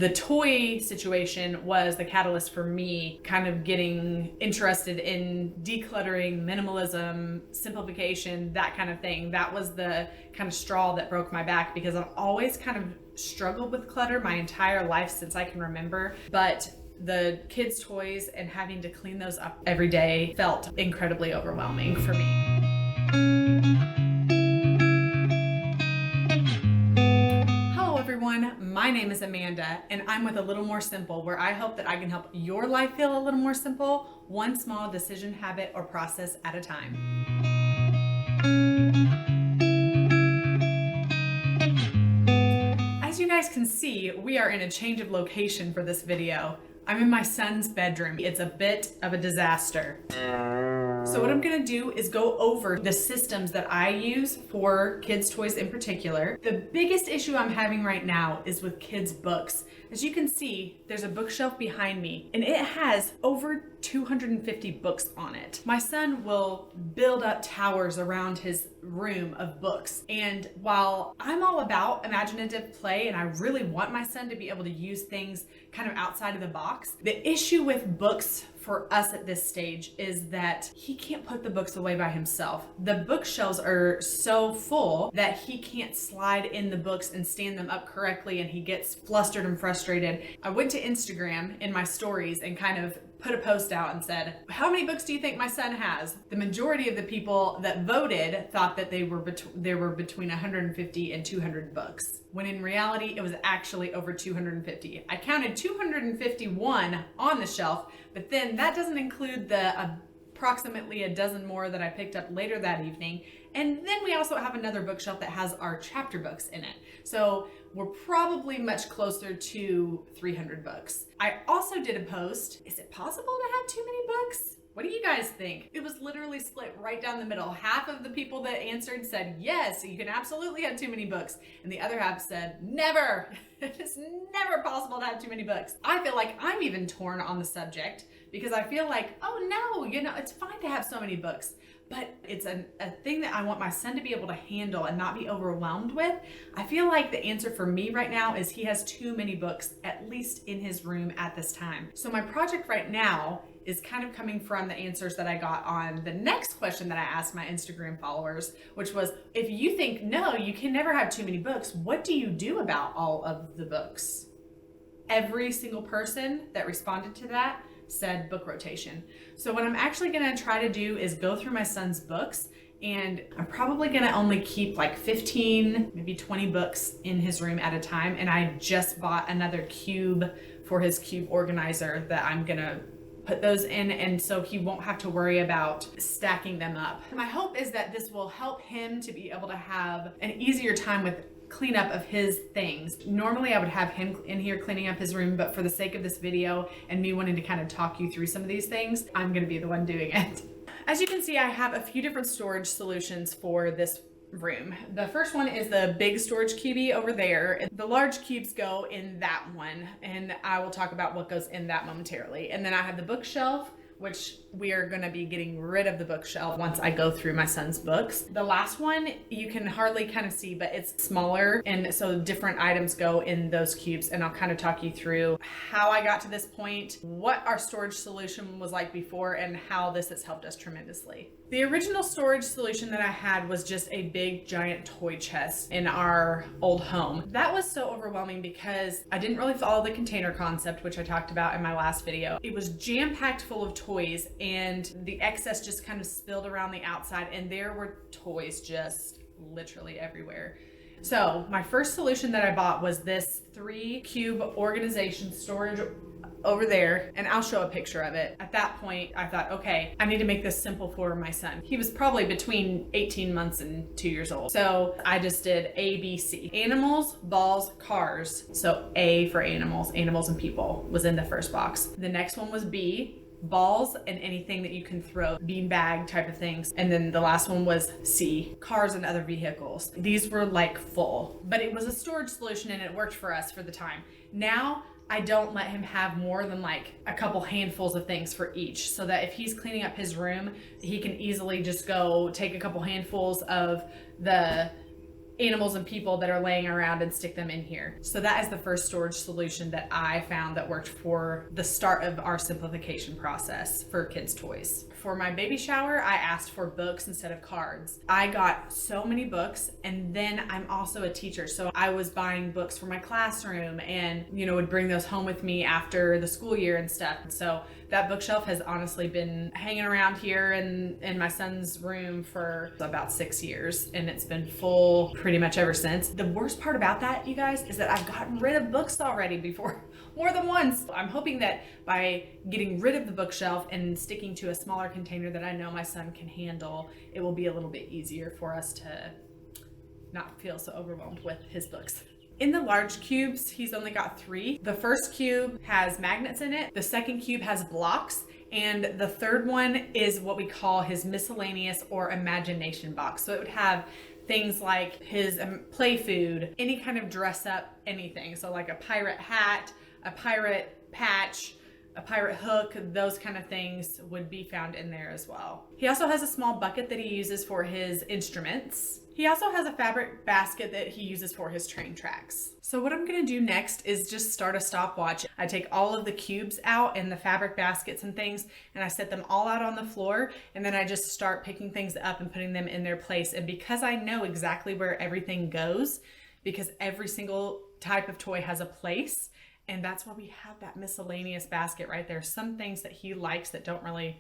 The toy situation was the catalyst for me kind of getting interested in decluttering, minimalism, simplification, that kind of thing. That was the kind of straw that broke my back, because I've always kind of struggled with clutter my entire life since I can remember. But the kids' toys and having to clean those up every day felt incredibly overwhelming for me. Everyone, my name is Amanda, and I'm with A Little More Simple, where I hope that I can help your life feel a little more simple, one small decision, habit, or process at a time. As you guys can see, we are in a change of location for this video. I'm in my son's bedroom. It's a bit of a disaster. So what I'm gonna do is go over the systems that I use for kids' toys in particular. The biggest issue I'm having right now is with kids' books. As you can see, there's a bookshelf behind me, and it has over 250 books on it. My son will build up towers around his room of books. And while I'm all about imaginative play, and I really want my son to be able to use things kind of outside of the box, the issue with books for us at this stage is that he can't put the books away by himself. The bookshelves are so full that he can't slide in the books and stand them up correctly, and he gets flustered and frustrated. I went to Instagram in my stories and kind of put a post out and said, how many books do you think my son has? The majority of the people that voted thought that there were between 150 and 200 books, when in reality it was actually over 250. I counted 251 on the shelf, but then that doesn't include the approximately a dozen more that I picked up later that evening. And then we also have another bookshelf that has our chapter books in it. So we're probably much closer to 300 books. I also did a post. Is it possible to have too many books? What do you guys think? It was literally split right down the middle. Half of the people that answered said, yes, you can absolutely have too many books. And the other half said, never. It's never possible to have too many books. I feel like I'm even torn on the subject, because I feel like, oh no, it's fine to have so many books. But it's a thing that I want my son to be able to handle and not be overwhelmed with. I feel like the answer for me right now is he has too many books, at least in his room at this time. So my project right now is kind of coming from the answers that I got on the next question that I asked my Instagram followers, which was, if you think, no, you can never have too many books, what do you do about all of the books? Every single person that responded to that said book rotation. So what I'm actually gonna try to do is go through my son's books, and I'm probably gonna only keep like 15, maybe 20 books in his room at a time. And I just bought another cube for his cube organizer that I'm gonna put those in, and so he won't have to worry about stacking them up. My hope is that this will help him to be able to have an easier time with cleanup of his things. Normally I would have him in here cleaning up his room, but for the sake of this video and me wanting to kind of talk you through some of these things, I'm gonna be the one doing it. As you can see, I have a few different storage solutions for this room. The first one is the big storage cubie over there. The large cubes go in that one, and I will talk about what goes in that momentarily. And then I have the bookshelf, which we are gonna be getting rid of the bookshelf once I go through my son's books. The last one, you can hardly kind of see, but it's smaller, and so different items go in those cubes, and I'll kind of talk you through how I got to this point, what our storage solution was like before, and how this has helped us tremendously. The original storage solution that I had was just a big giant toy chest in our old home. That was so overwhelming because I didn't really follow the container concept, which I talked about in my last video. It was jam-packed full of toys, and the excess just kind of spilled around the outside, and there were toys just literally everywhere. So my first solution that I bought was this 3-cube organization storage over there, and I'll show a picture of it. At that point, I thought, okay, I need to make this simple for my son. He was probably between 18 months and 2 years old. So I just did A, B, C. Animals, balls, cars. So A for animals and people was in the first box. The next one was B, balls and anything that you can throw, beanbag type of things. And then the last one was C, cars and other vehicles. These were like full, but it was a storage solution and it worked for us for the time. Now, I don't let him have more than like a couple handfuls of things for each, so that if he's cleaning up his room, he can easily just go take a couple handfuls of the animals and people that are laying around and stick them in here. So that is the first storage solution that I found that worked for the start of our simplification process for kids' toys. For my baby shower, I asked for books instead of cards. I got so many books, and then I'm also a teacher, so I was buying books for my classroom and, would bring those home with me after the school year and stuff. So that bookshelf has honestly been hanging around here in my son's room for about 6 years, and it's been full pretty much ever since. The worst part about that, you guys, is that I've gotten rid of books already before, more than once. I'm hoping that by getting rid of the bookshelf and sticking to a smaller container that I know my son can handle, it will be a little bit easier for us to not feel so overwhelmed with his books. In the large cubes, he's only got 3. The first cube has magnets in it. The second cube has blocks. And the third one is what we call his miscellaneous or imagination box. So it would have things like his play food, any kind of dress up, anything. So like a pirate hat, a pirate patch, a pirate hook, those kind of things would be found in there as well. He also has a small bucket that he uses for his instruments. He also has a fabric basket that he uses for his train tracks. So what I'm gonna do next is just start a stopwatch. I take all of the cubes out and the fabric baskets and things, and I set them all out on the floor, and then I just start picking things up and putting them in their place. And because I know exactly where everything goes, because every single type of toy has a place, and that's why we have that miscellaneous basket right there. Some things that he likes that don't really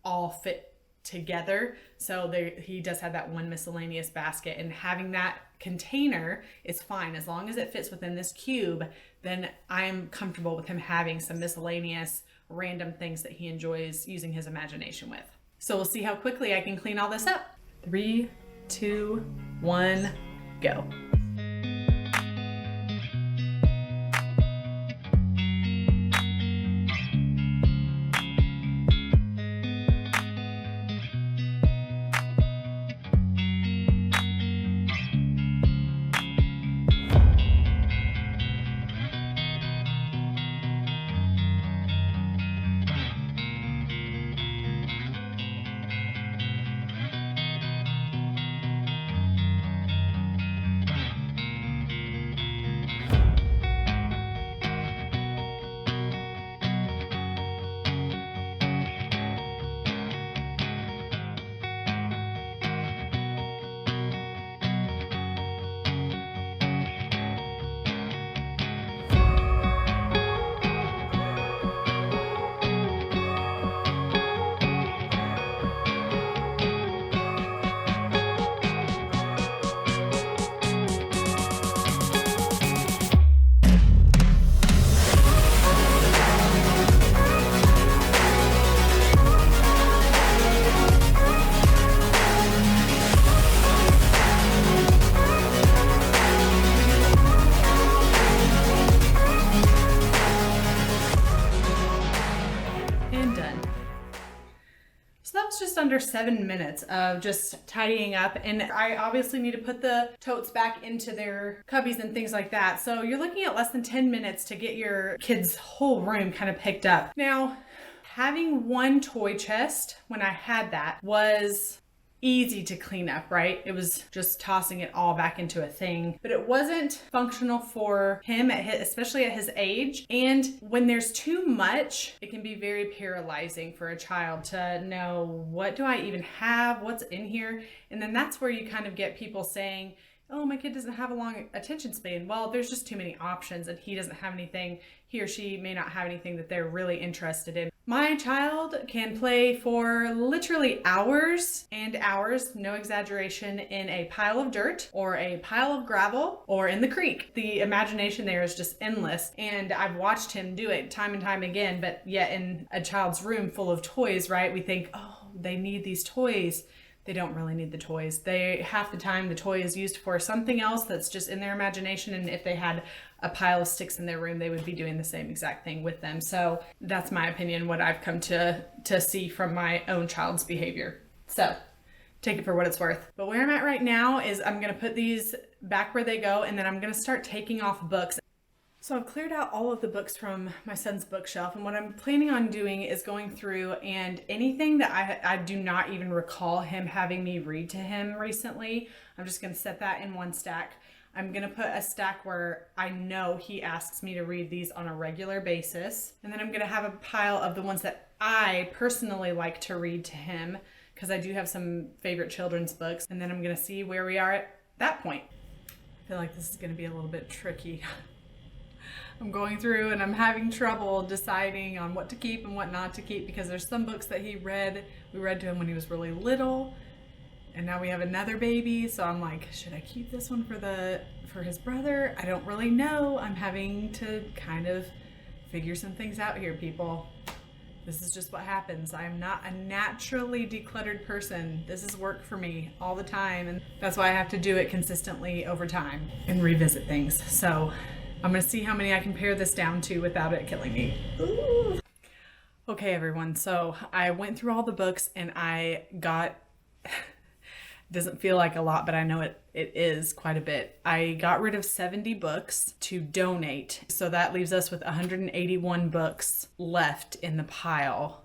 all fit together. So he does have that one miscellaneous basket, and having that container is fine. As long as it fits within this cube, then I'm comfortable with him having some miscellaneous random things that he enjoys using his imagination with. So we'll see how quickly I can clean all this up. 3, 2, 1, go. Under 7 minutes of just tidying up, and I obviously need to put the totes back into their cubbies and things like that. So you're looking at less than 10 minutes to get your kids' whole room kind of picked up. Now, having one toy chest when I had that was easy to clean up, right? It was just tossing it all back into a thing, but it wasn't functional for him especially at his age. And when there's too much, it can be very paralyzing for a child to know, what do I even have? What's in here? And then that's where you kind of get people saying, oh, my kid doesn't have a long attention span. Well, there's just too many options, and he doesn't have anything, he or she may not have anything that they're really interested in. My child can play for literally hours and hours, no exaggeration, in a pile of dirt or a pile of gravel or in the creek. The imagination there is just endless, and I've watched him do it time and time again. But yet in a child's room full of toys, right, we think, oh, they need these toys. They don't really need the toys. Half the time the toy is used for something else that's just in their imagination, and if they had a pile of sticks in their room, they would be doing the same exact thing with them. So that's my opinion, what I've come to see from my own child's behavior. So take it for what it's worth. But where I'm at right now is I'm gonna put these back where they go, and then I'm gonna start taking off books. So I've cleared out all of the books from my son's bookshelf, and what I'm planning on doing is going through and anything that I do not even recall him having me read to him recently, I'm just going to set that in one stack. I'm going to put a stack where I know he asks me to read these on a regular basis, and then I'm going to have a pile of the ones that I personally like to read to him, because I do have some favorite children's books, and then I'm going to see where we are at that point. I feel like this is going to be a little bit tricky. I'm going through and I'm having trouble deciding on what to keep and what not to keep, because there's some books that we read to him when he was really little, and now we have another baby, so I'm like, should I keep this one for his brother? I don't really know. I'm having to kind of figure some things out here, people. This is just what happens. I'm not a naturally decluttered person. This is work for me all the time, and that's why I have to do it consistently over time and revisit things. So I'm gonna see how many I can pare this down to without it killing me. Ooh. Okay, everyone, so I went through all the books and I got, doesn't feel like a lot, but I know it is quite a bit. I got rid of 70 books to donate. So that leaves us with 181 books left in the pile.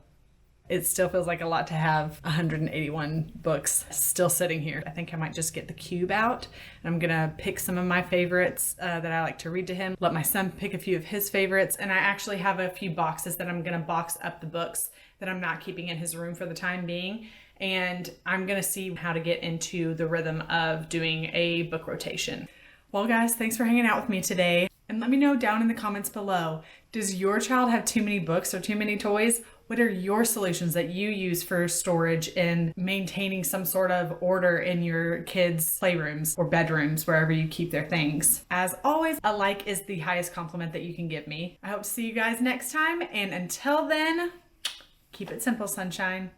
It still feels like a lot to have 181 books still sitting here. I think I might just get the cube out, and I'm gonna pick some of my favorites that I like to read to him, let my son pick a few of his favorites, and I actually have a few boxes that I'm gonna box up the books that I'm not keeping in his room for the time being, and I'm gonna see how to get into the rhythm of doing a book rotation. Well guys, thanks for hanging out with me today, and let me know down in the comments below, does your child have too many books or too many toys? What are your solutions that you use for storage and maintaining some sort of order in your kids' playrooms or bedrooms, wherever you keep their things? As always, a like is the highest compliment that you can give me. I hope to see you guys next time, and until then, keep it simple, sunshine.